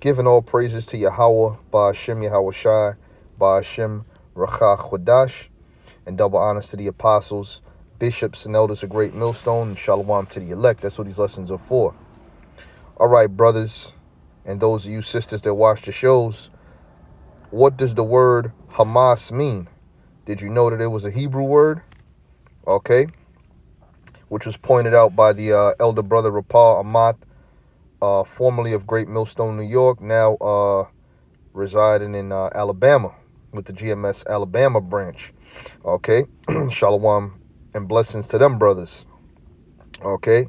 Giving all praises to Yahweh, Ba'ashem Yahweh Shai, Ba'ashem Racha Chodash, and double honors to the apostles, bishops, and elders of Great Millstone, and shalom to the elect. That's what these lessons are for. All right, brothers, and those of you sisters that watch the shows, what does the word Hamas mean? Did you know that it was a Hebrew word? Okay. Which was pointed out by the elder brother Rapal Amat, formerly of Great Millstone, New York, now residing in Alabama with the GMS Alabama branch. Okay. Shalom and blessings to them brothers. Okay.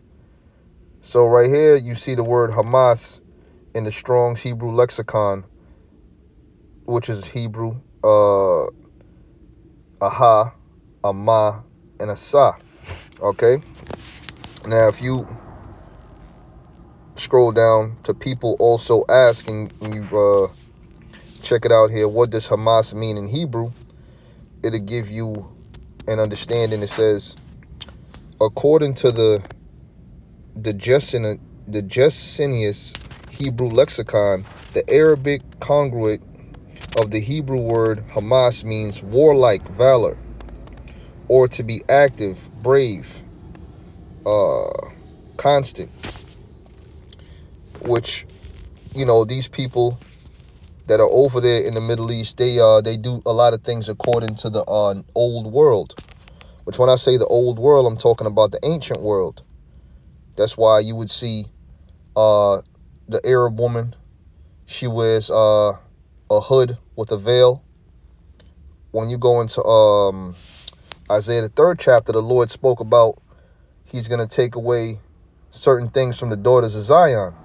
So right here, you see the word Hamas in the Strong's Hebrew lexicon, which is Hebrew, aha, ama, and asa. Okay. Now, if you scroll down to people also asking, you check it out here, what does Hamas mean in Hebrew? It'll give you an understanding. It says, according to the Jessenius Hebrew lexicon, the Arabic congruent of the Hebrew word Hamas means warlike, valor, or to be active, brave, constant. Which, you know, these people that are over there in the Middle East, they do a lot of things according to the old world. Which, when I say the old world, I'm talking about the ancient world. That's why you would see the Arab woman, she wears a hood with a veil. When you go into Isaiah the 3rd chapter, the Lord spoke about he's going to take away certain things from the daughters of Zion.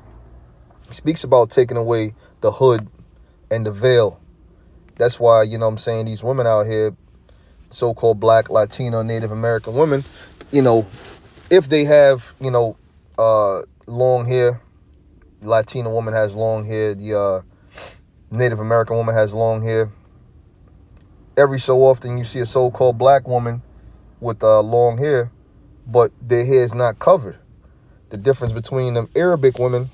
He speaks about taking away the hood and the veil. That's why, you know what I'm saying, these women out here, so-called black, Latino, Native American women, you know, if they have, you know, long hair, Latino woman has long hair, the Native American woman has long hair. Every so often you see a so-called black woman with long hair, but their hair is not covered. The difference between them Arabic women,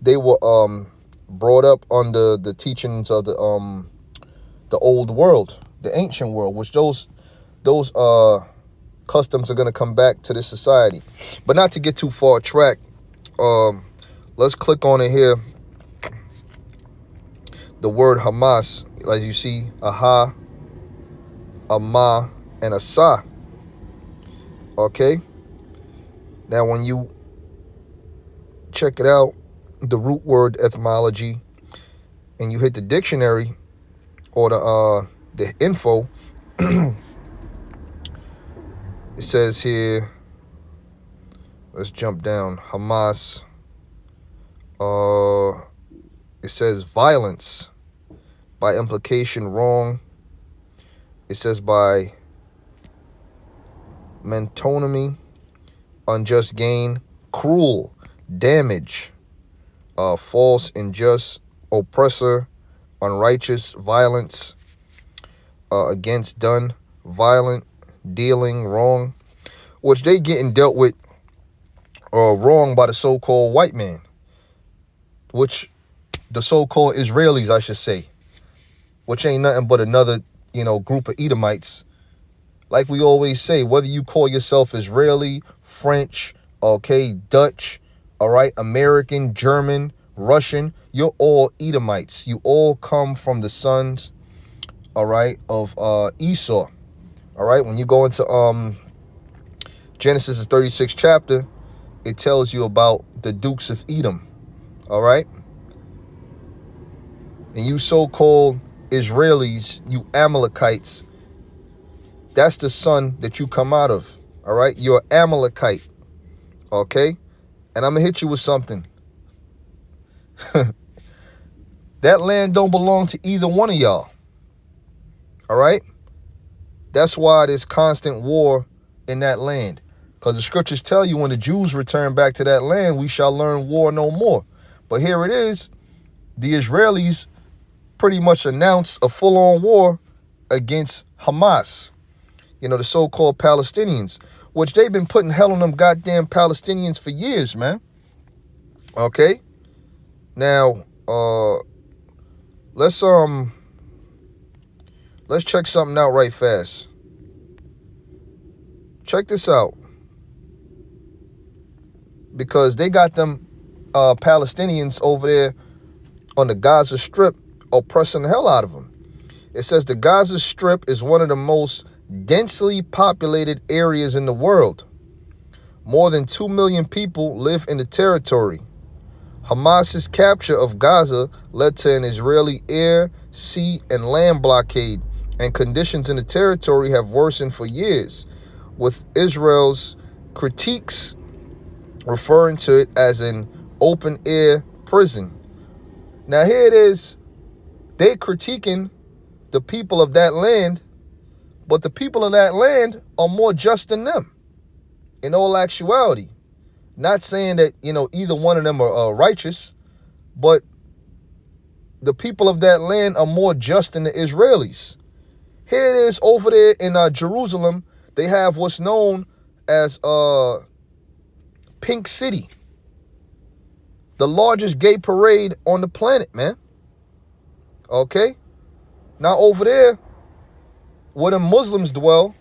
they were brought up under the teachings of the old world, the ancient world, which those customs are going to come back to this society. But not to get too far tracked, let's click on it here. The word Hamas, as you see, aha, ama, and asa. Okay. Now, when you check it out, the root word etymology, and you hit the dictionary or the info, it says here, let's jump down, Hamas, it says violence, by implication wrong. It says by metonymy, unjust gain, cruel, damage, false, unjust, oppressor, unrighteous, violence, against, done, violent, dealing, wrong, which they getting dealt with wrong by the so-called white man, which the so-called Israelis, I should say, which ain't nothing but another, you know, group of Edomites. Like we always say, whether you call yourself Israeli, French, okay, Dutch, all right, American, German, Russian, you're all Edomites. You all come from the sons, all right, of Esau. All right, when you go into Genesis 36th chapter, it tells you about the Dukes of Edom. All right. And you so-called Israelis, you Amalekites, that's the son that you come out of. All right. You're Amalekite. Okay. And I'm going to hit you with something. That land don't belong to either one of y'all. All right. That's why there's constant war in that land. Because the scriptures tell you when the Jews return back to that land, we shall learn war no more. But here it is. The Israelis pretty much announced a full-on war against Hamas. You know, the so-called Palestinians, which they've been putting hell on them goddamn Palestinians for years, man. Okay? Now, let's check something out right fast. Check this out. Because they got them Palestinians over there on the Gaza Strip oppressing the hell out of them. It says the Gaza Strip is one of the most densely populated areas in the world. More than 2 million people live in the territory. Hamas's capture of Gaza led to an Israeli air, sea, and land blockade, and conditions in the territory have worsened for years, with Israel's critiques referring to it as an open-air prison. Now here it is, they critiquing the people of that land, but the people of that land are more just than them, in all actuality. Not saying that, either one of them are righteous, but the people of that land are more just than the Israelis. Here it is over there in Jerusalem, they have what's known as Pink City, the largest gay parade on the planet, man. Okay? Now over there, where the Muslims dwell,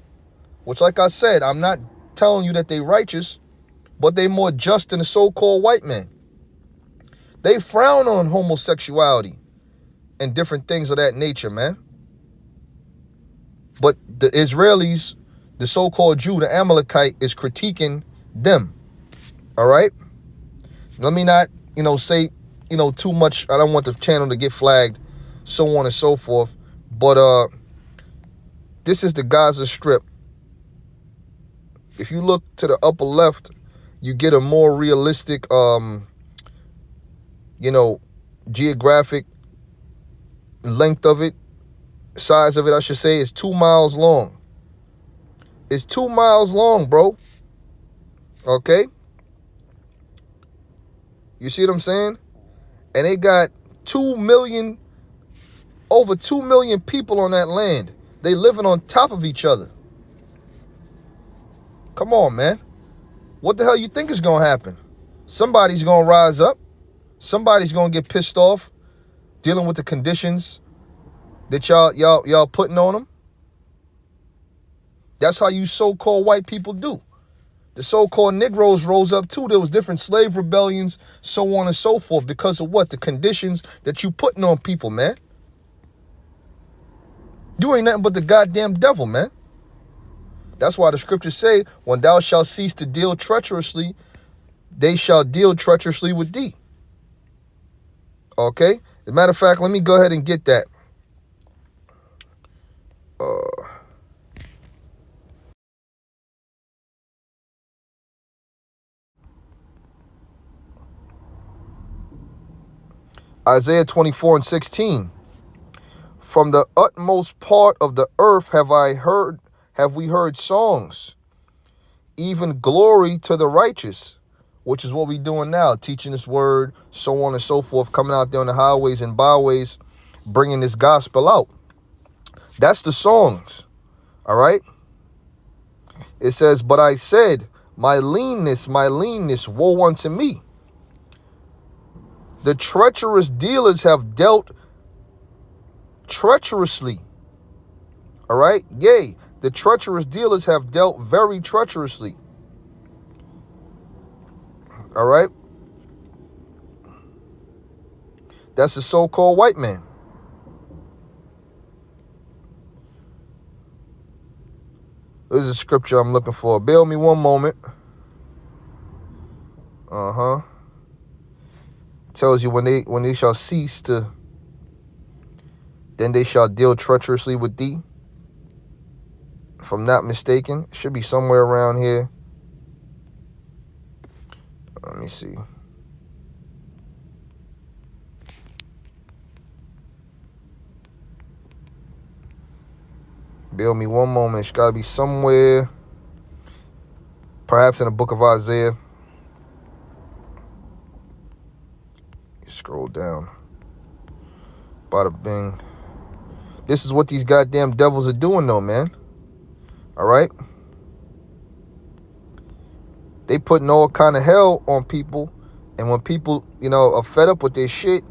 which, like I said, I'm not telling you that they righteous, but they more just than the so-called white man. They frown on homosexuality and different things of that nature, man. But the Israelis, the so-called Jew, the Amalekite, is critiquing them. All right? Let me not, say, too much. I don't want the channel to get flagged, so on and so forth. But this is the Gaza Strip. If you look to the upper left, you get a more realistic, geographic length of it, size of it, I should say, is 2 miles long. It's 2 miles long, bro. Okay? You see what I'm saying? And they got over 2 million people on that land. They living on top of each other. Come on, man. What the hell you think is going to happen? Somebody's going to rise up. Somebody's going to get pissed off dealing with the conditions that y'all putting on them. That's how you so-called white people do. The so-called Negroes rose up too. There was different slave rebellions, so on and so forth, because of what? The conditions that you putting on people, man. You ain't nothing but the goddamn devil, man. That's why the scriptures say, when thou shalt cease to deal treacherously, they shall deal treacherously with thee. Okay? As a matter of fact, let me go ahead and get that. Isaiah 24:16. From the utmost part of the earth have we heard songs, even glory to the righteous, which is what we're doing now, teaching this word, so on and so forth, coming out there on the highways and byways, bringing this gospel out. That's the songs, all right? It says, but I said, my leanness, woe unto me. The treacherous dealers have dealt treacherously. All right? Yea, the treacherous dealers have dealt very treacherously. All right? That's the so-called white man. This is a scripture I'm looking for. Bear with me one moment. Tells you when they shall cease to, then they shall deal treacherously with thee. If I'm not mistaken, it should be somewhere around here. Let me see. Bear with me one moment. It's got to be somewhere, perhaps in the book of Isaiah. Scroll down. Bada bing. This is what these goddamn devils are doing though, man. All right? They putting all kind of hell on people And when people, are fed up with their shit,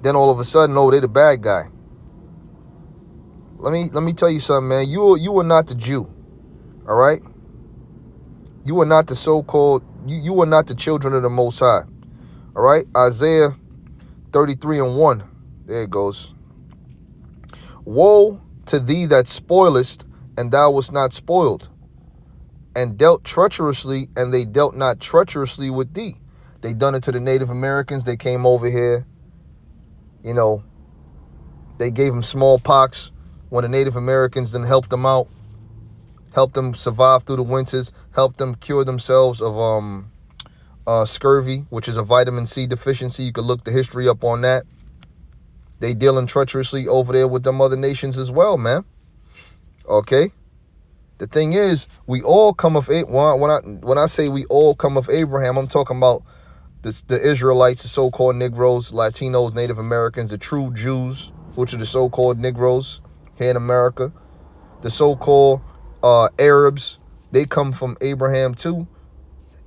then all of a sudden, oh, they're the bad guy. Let me tell you something, man. You are not the Jew, all right? You are not the so-called, you are not the children of the Most High, all right? Isaiah 33:1, there it goes. Woe to thee that spoilest, and thou wast not spoiled, and dealt treacherously, and they dealt not treacherously with thee. They done it to the Native Americans. They came over here, they gave them smallpox when the Native Americans then helped them out, helped them survive through the winters, helped them cure themselves of scurvy, which is a vitamin C deficiency. You could look the history up on that. They dealing treacherously over there with them other nations as well, man. Okay? The thing is, we all come of when I say we all come of Abraham, I'm talking about the Israelites, the so-called Negroes, Latinos, Native Americans, the true Jews, which are the so-called Negroes here in America. The so-called Arabs, they come from Abraham too.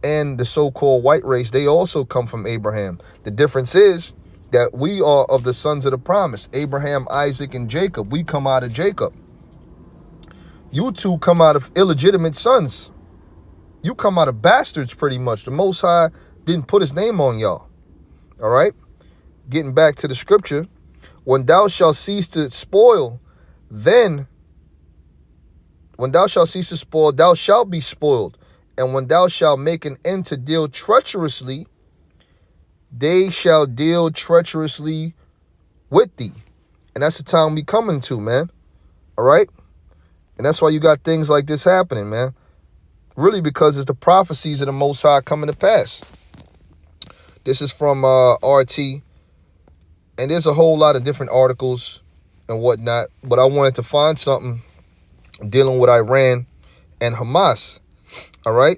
And the so-called white race, they also come from Abraham. The difference is that we are of the sons of the promise. Abraham, Isaac, and Jacob. We come out of Jacob. You two come out of illegitimate sons. You come out of bastards, pretty much. The Most High didn't put his name on y'all. All right? Getting back to the scripture. When thou shalt cease to spoil, then, when thou shalt cease to spoil, thou shalt be spoiled. And when thou shalt make an end to deal treacherously, they shall deal treacherously with thee. And that's the time we coming to, man. All right? And that's why you got things like this happening, man. Really, because it's the prophecies of the Most High coming to pass. This is from RT. And there's a whole lot of different articles and whatnot. But I wanted to find something dealing with Iran and Hamas. All right?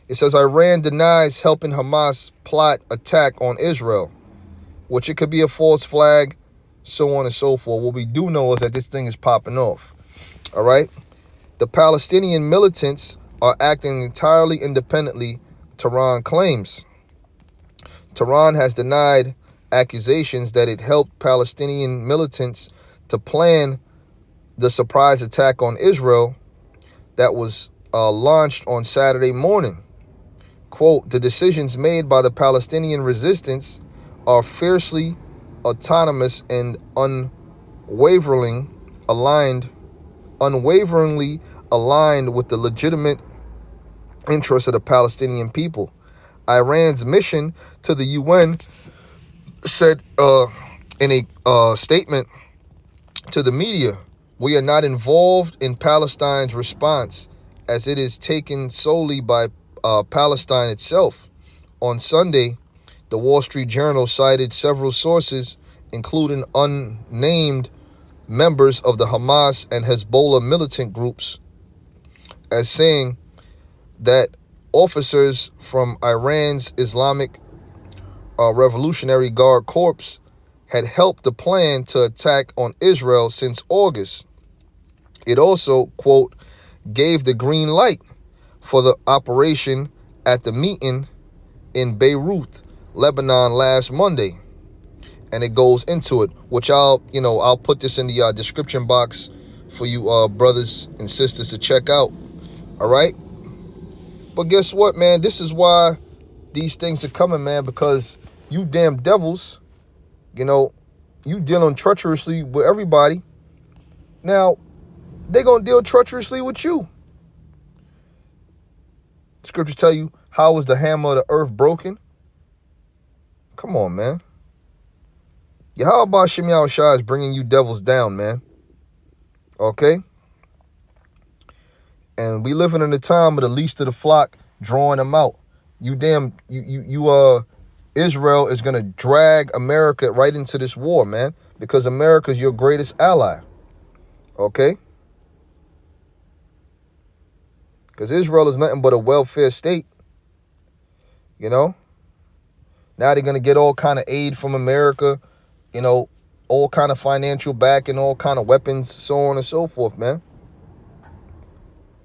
It says Iran denies helping Hamas plot attack on Israel, which it could be a false flag, so on and so forth. What we do know is that this thing is popping off. All right? The Palestinian militants are acting entirely independently, Tehran claims. Tehran has denied accusations that it helped Palestinian militants to plan the surprise attack on Israel that was launched on Saturday morning. Quote, the decisions made by the Palestinian resistance are fiercely autonomous and unwaveringly aligned with the legitimate interests of the Palestinian people. Iran's mission to the UN said in a statement to the media, we are not involved in Palestine's response as it is taken solely by Palestine itself. On Sunday, the Wall Street Journal cited several sources, including unnamed members of the Hamas and Hezbollah militant groups, as saying that officers from Iran's Islamic Revolutionary Guard Corps had helped the plan to attack on Israel since August. It also, quote, gave the green light for the operation at the meeting in Beirut, Lebanon last Monday. And it goes into it, which I'll put this in the description box for you brothers and sisters to check out. All right? But guess what, man? This is why these things are coming, man, because you damn devils, you dealing treacherously with everybody. Now, they're going to deal treacherously with you. Scriptures tell you, how is the hammer of the earth broken? Come on, man. Yahweh Shem Yahushua is bringing you devils down, man. Okay? And we living in a time of the least of the flock drawing them out. Israel is going to drag America right into this war, man, because America is your greatest ally. Okay? Because Israel is nothing but a welfare state. Now they're going to get all kind of aid from America, all kind of financial backing, all kind of weapons, so on and so forth, man.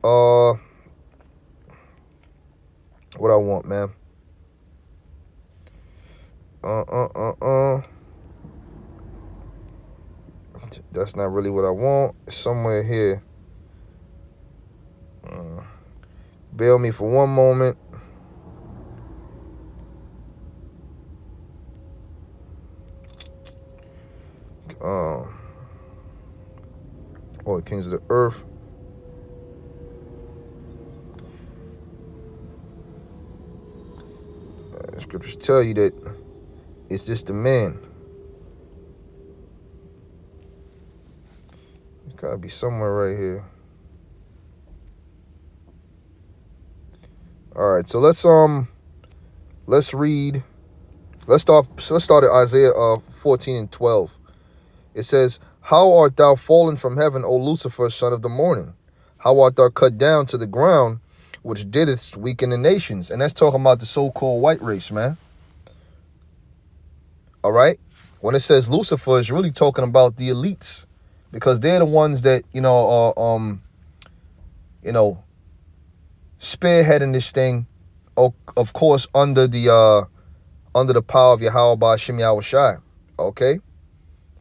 What I want, man. That's not really what I want. It's somewhere here. Bear me for one moment. All the kings of the earth. Scriptures tell you that it's just a man. It's gotta be somewhere right here. All right, so let's read. Let's start at Isaiah 14 and 12. It says, "How art thou fallen from heaven, O Lucifer, son of the morning? How art thou cut down to the ground, which didst weaken the nations?" And that's talking about the so-called white race, man. All right? When it says Lucifer, it's really talking about the elites, because they're the ones that, spearheading this thing, of course, under the power of Yahweh Ba'Shem Yahushai. Okay?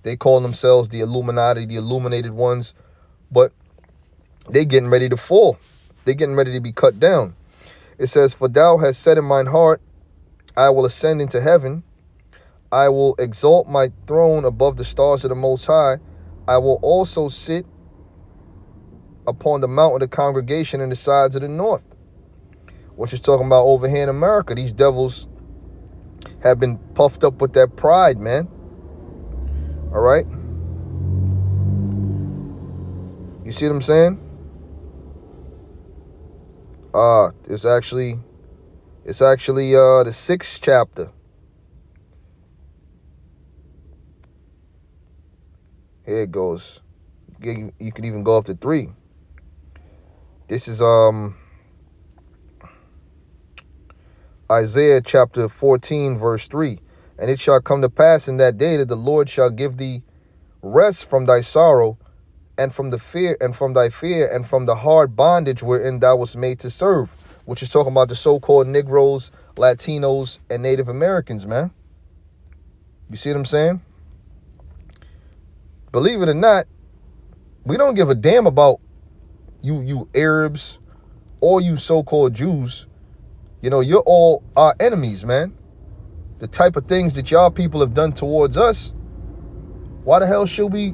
They call themselves the Illuminati, the illuminated ones, but they getting ready to fall. They getting ready to be cut down. It says, "For thou hast said in mine heart, I will ascend into heaven. I will exalt my throne above the stars of the Most High. I will also sit upon the mount of the congregation in the sides of the north." Which is talking about over here in America. These devils have been puffed up with that pride, man. All right? You see what I'm saying? It's actually the 6th chapter. Here it goes. You can even go up to 3. This is Isaiah chapter 14, verse 3. "And it shall come to pass in that day that the Lord shall give thee rest from thy sorrow, and from the fear, and from thy fear, and from the hard bondage wherein thou wast made to serve," which is talking about the so-called Negroes, Latinos, and Native Americans, man. You see what I'm saying? Believe it or not, we don't give a damn about you Arabs or you so-called Jews. You're all our enemies, man. The type of things that y'all people have done towards us, why the hell should we,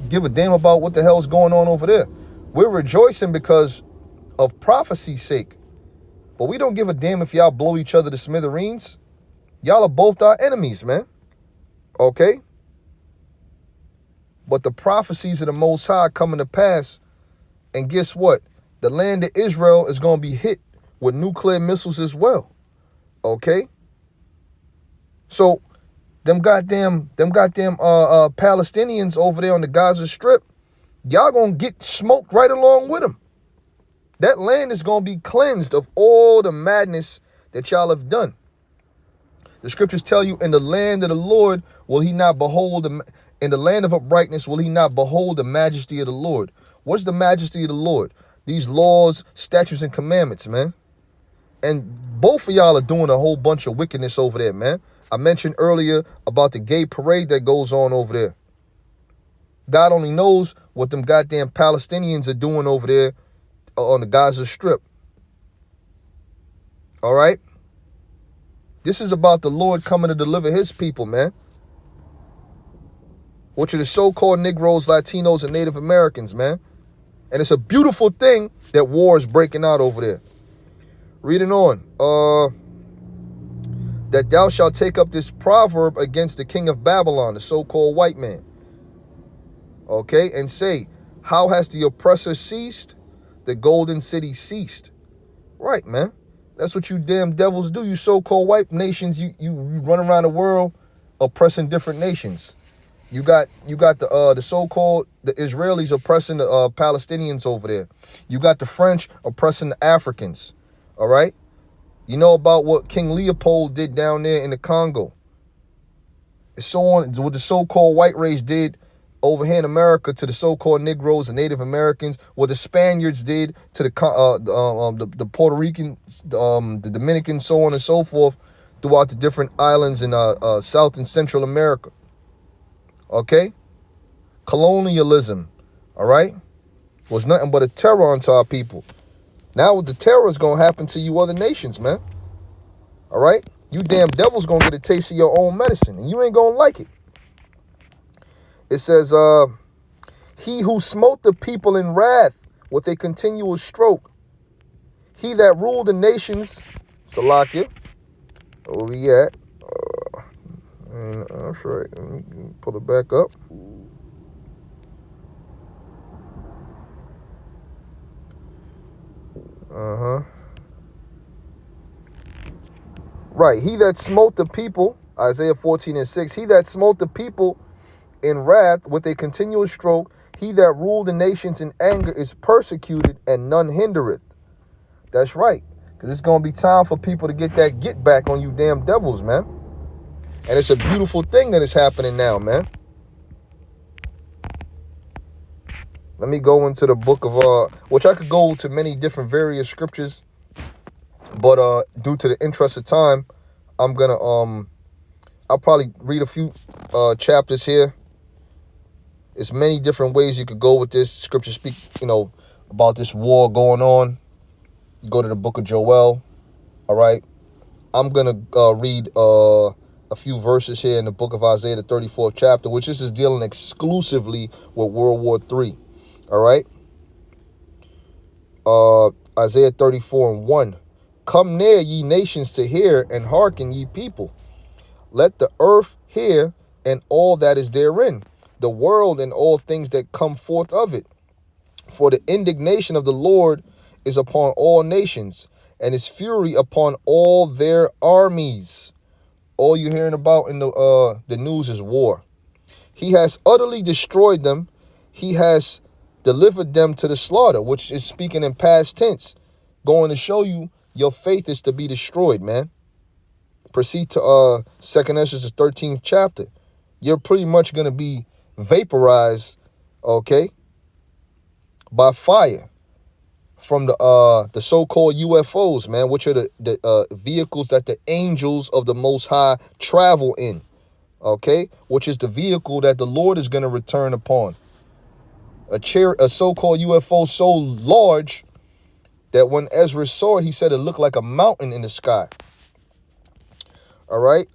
give a damn about what the hell's going on over there? We're rejoicing because of prophecy's sake. But we don't give a damn if y'all blow each other to smithereens. Y'all are both our enemies, man. Okay? But the prophecies of the Most High coming to pass. And guess what? The land of Israel is going to be hit with nuclear missiles as well. Okay? So them goddamn Palestinians over there on the Gaza Strip, y'all gonna get smoked right along with them. That land is gonna be cleansed of all the madness that y'all have done. The scriptures tell you, in the land of the Lord will he not behold, in the land of uprightness will he not behold the majesty of the Lord. What's the majesty of the Lord? These laws, statutes, and commandments, man. And both of y'all are doing a whole bunch of wickedness over there, man. I mentioned earlier about the gay parade that goes on over there. God only knows what them goddamn Palestinians are doing over there on the Gaza Strip. All right? This is about the Lord coming to deliver his people, man. Which are the so-called Negroes, Latinos, and Native Americans, man. And it's a beautiful thing that war is breaking out over there. Reading on. That thou shalt take up this proverb against the king of Babylon, the so-called white man. Okay? And say, how has the oppressor ceased? The golden city ceased. Right, man. That's what you damn devils do. You so-called white nations, you run around the world oppressing different nations. You got the so-called the Israelis oppressing the Palestinians over there. You got the French oppressing the Africans. All right? You know about what King Leopold did down there in the Congo. And so on, what the so-called white race did over here in America to the so-called Negroes and Native Americans, what the Spaniards did to the Puerto Ricans, the Dominicans, so on and so forth. throughout the different islands in South and Central America. Okay? Colonialism, all right, was nothing but a terror unto our people. Now the terror is going to happen to you other nations, man. All right? You damn devils going to get a taste of your own medicine, and you ain't going to like it. It says, he who smote the people in wrath with a continual stroke, he that ruled the nations, Salakia, where we at? That's right. Let me pull it back up. Right. He that smote the people, Isaiah 14:6, he that smote the people in wrath with a continual stroke, he that ruled the nations in anger is persecuted, and none hindereth. That's right. Because it's going to be time for people to get that get back on you damn devils, man. And it's a beautiful thing that is happening now, man. Let me go into the book of, which I could go to many different various scriptures, but due to the interest of time, I'm going to, I'll probably read a few chapters here. It's many different ways you could go with this. Scripture speak, about this war going on. You go to the book of Joel, all right? I'm going to read a few verses here in the book of Isaiah, the 34th chapter, which this is dealing exclusively with World War III, all right? Isaiah 34:1. Come near, ye nations, to hear, and hearken, ye people. Let the earth hear, and all that is therein, the world and all things that come forth of it. For the indignation of the Lord is upon all nations, and his fury upon all their armies. All you're hearing about in the news is war. He has utterly destroyed them. He has delivered them to the slaughter, which is speaking in past tense, going to show you your faith is to be destroyed, man. Proceed to 2 Ezra, the 13th chapter. You're pretty much going to be vaporized, okay, by fire from the so-called UFOs, man, which are the vehicles that the angels of the Most High travel in, okay, which is the vehicle that the Lord is going to return upon. A so-called UFO so large that when Ezra saw it, he said it looked like a mountain in the sky. All right.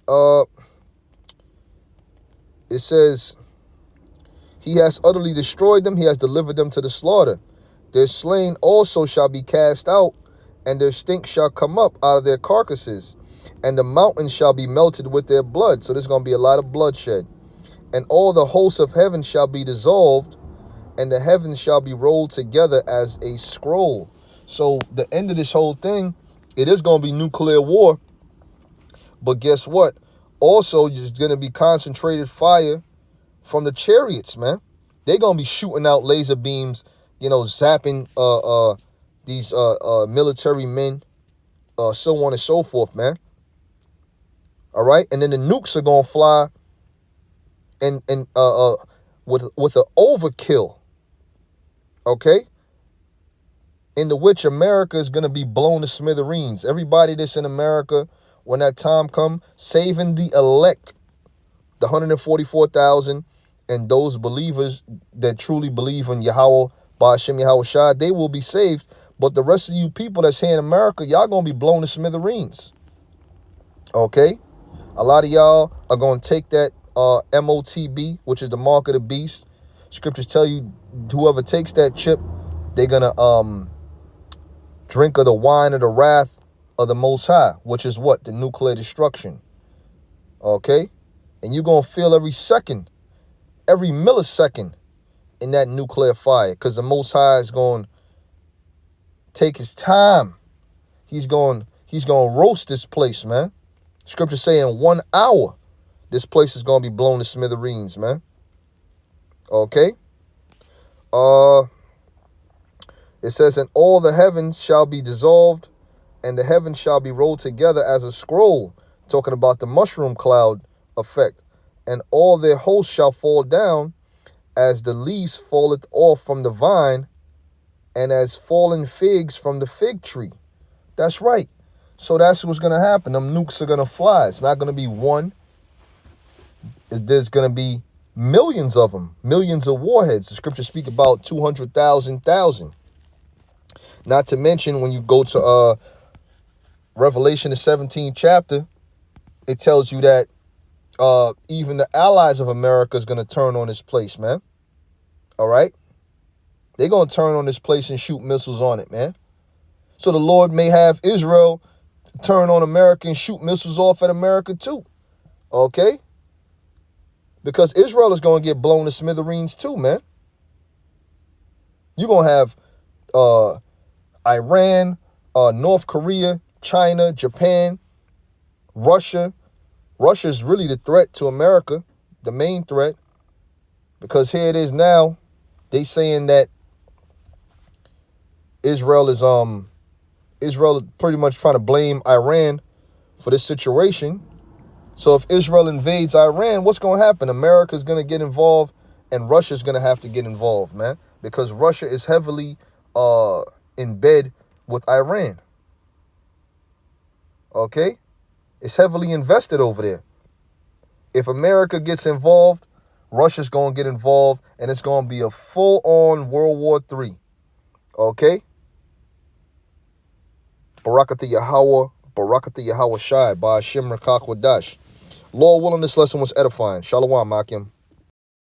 It says, he has utterly destroyed them. He has delivered them to the slaughter. Their slain also shall be cast out, and their stink shall come up out of their carcasses, and the mountains shall be melted with their blood. So there's going to be a lot of bloodshed. And all the hosts of heaven shall be dissolved, and the heavens shall be rolled together as a scroll. So the end of this whole thing, it is going to be nuclear war. But guess what? Also, there's going to be concentrated fire from the chariots, man. They're going to be shooting out laser beams, zapping these military men, so on and so forth, man. All right? And then the nukes are going to fly and with an overkill, okay? In the which America is going to be blown to smithereens. Everybody that's in America, when that time comes, saving the elect, the 144,000, and those believers that truly believe in Yahweh, Ba'ashem Yahweh Shai, they will be saved. But the rest of you people that's here in America, y'all going to be blown to smithereens. Okay? A lot of y'all are going to take that MOTB, which is the mark of the beast. Scriptures tell you whoever takes that chip, they're going to drink of the wine of the wrath of the Most High, which is what? The nuclear destruction. Okay? And you're going to feel every second, every millisecond in that nuclear fire, because the Most High is going to take his time. He's going to roast this place, man. Scripture say in 1 hour, this place is going to be blown to smithereens, man. Okay? It says, and all the heavens shall be dissolved, and the heavens shall be rolled together as a scroll, talking about the mushroom cloud effect. And all their hosts shall fall down, as the leaves falleth off from the vine, and as fallen figs from the fig tree. That's right. So that's what's going to happen. Them nukes are going to fly. It's not going to be one. There's going to be millions of them, millions of warheads. The scriptures speak about 200,000. Not to mention when you go to Revelation, the 17th chapter, it tells you that even the allies of America is going to turn on this place, man. All right? They're going to turn on this place and shoot missiles on it, man. So the Lord may have Israel turn on America and shoot missiles off at America too. Okay? Because Israel is going to get blown to smithereens too, man. You're going to have Iran, North Korea, China, Japan, Russia. Russia is really the threat to America, the main threat. Because here it is now, they saying that Israel is pretty much trying to blame Iran for this situation. So if Israel invades Iran, what's going to happen? America's going to get involved and Russia's going to have to get involved, man. Because Russia is heavily in bed with Iran. Okay? It's heavily invested over there. If America gets involved, Russia's going to get involved, and it's going to be a full-on World War III. Okay? Barakatha Yahweh Shai, by Hashem Rakak Wadash. Lord willing, this lesson was edifying. Shalom, Makim.